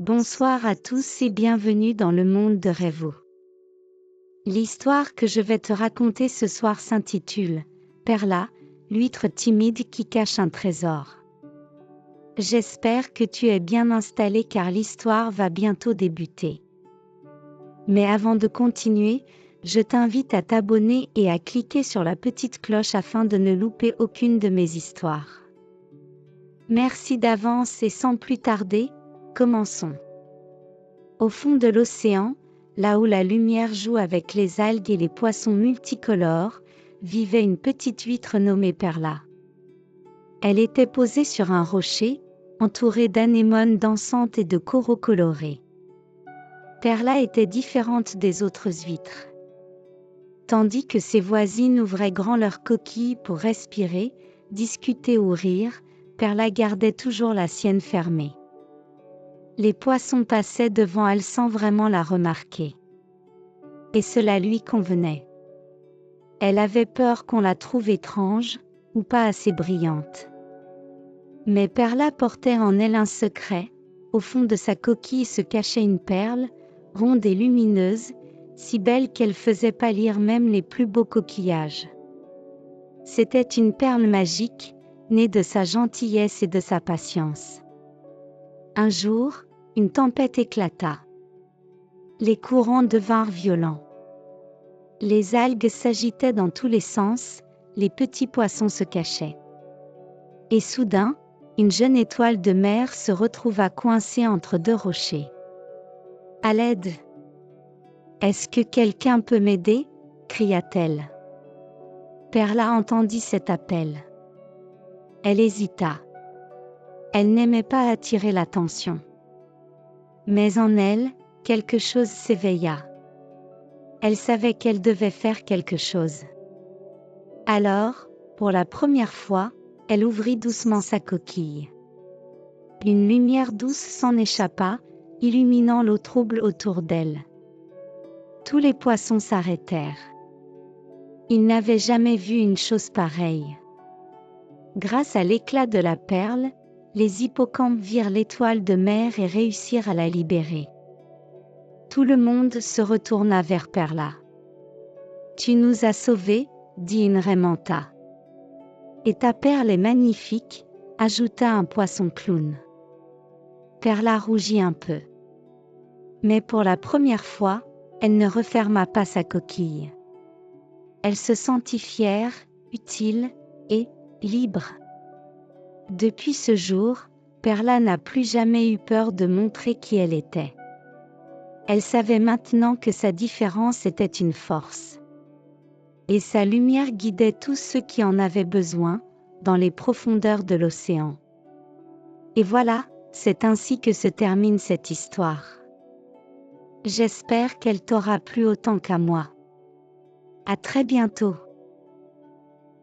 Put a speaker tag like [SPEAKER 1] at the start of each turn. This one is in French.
[SPEAKER 1] Bonsoir à tous et bienvenue dans le monde de Rêvo. L'histoire que je vais te raconter ce soir s'intitule « Perla, l'huître timide qui cache un trésor ». J'espère que tu es bien installé car l'histoire va bientôt débuter. Mais avant de continuer, je t'invite à t'abonner et à cliquer sur la petite cloche afin de ne louper aucune de mes histoires. Merci d'avance et sans plus tarder, commençons. Au fond de l'océan, là où la lumière joue avec les algues et les poissons multicolores, vivait une petite huître nommée Perla. Elle était posée sur un rocher, entourée d'anémones dansantes et de coraux colorés. Perla était différente des autres huîtres. Tandis que ses voisines ouvraient grand leurs coquilles pour respirer, discuter ou rire, Perla gardait toujours la sienne fermée. Les poissons passaient devant elle sans vraiment la remarquer. Et cela lui convenait. Elle avait peur qu'on la trouve étrange, ou pas assez brillante. Mais Perla portait en elle un secret. Au fond de sa coquille se cachait une perle, ronde et lumineuse, si belle qu'elle faisait pâlir même les plus beaux coquillages. C'était une perle magique, née de sa gentillesse et de sa patience. Un jour, une tempête éclata. Les courants devinrent violents. Les algues s'agitaient dans tous les sens, les petits poissons se cachaient. Et soudain, une jeune étoile de mer se retrouva coincée entre deux rochers. « À l'aide! Est-ce que quelqu'un peut m'aider » cria-t-elle. Perla entendit cet appel. Elle hésita. Elle n'aimait pas attirer l'attention. Mais en elle, quelque chose s'éveilla. Elle savait qu'elle devait faire quelque chose. Alors, pour la première fois, elle ouvrit doucement sa coquille. Une lumière douce s'en échappa, illuminant l'eau trouble autour d'elle. Tous les poissons s'arrêtèrent. Ils n'avaient jamais vu une chose pareille. Grâce à l'éclat de la perle, les hippocampes virent l'étoile de mer et réussirent à la libérer. Tout le monde se retourna vers Perla. « Tu nous as sauvés » dit une raie manta. « Et ta perle est magnifique » ajouta un poisson clown. Perla rougit un peu. Mais pour la première fois, elle ne referma pas sa coquille. Elle se sentit fière, utile et libre. Depuis ce jour, Perla n'a plus jamais eu peur de montrer qui elle était. Elle savait maintenant que sa différence était une force. Et sa lumière guidait tous ceux qui en avaient besoin, dans les profondeurs de l'océan. Et voilà, c'est ainsi que se termine cette histoire. J'espère qu'elle t'aura plu autant qu'à moi. À très bientôt.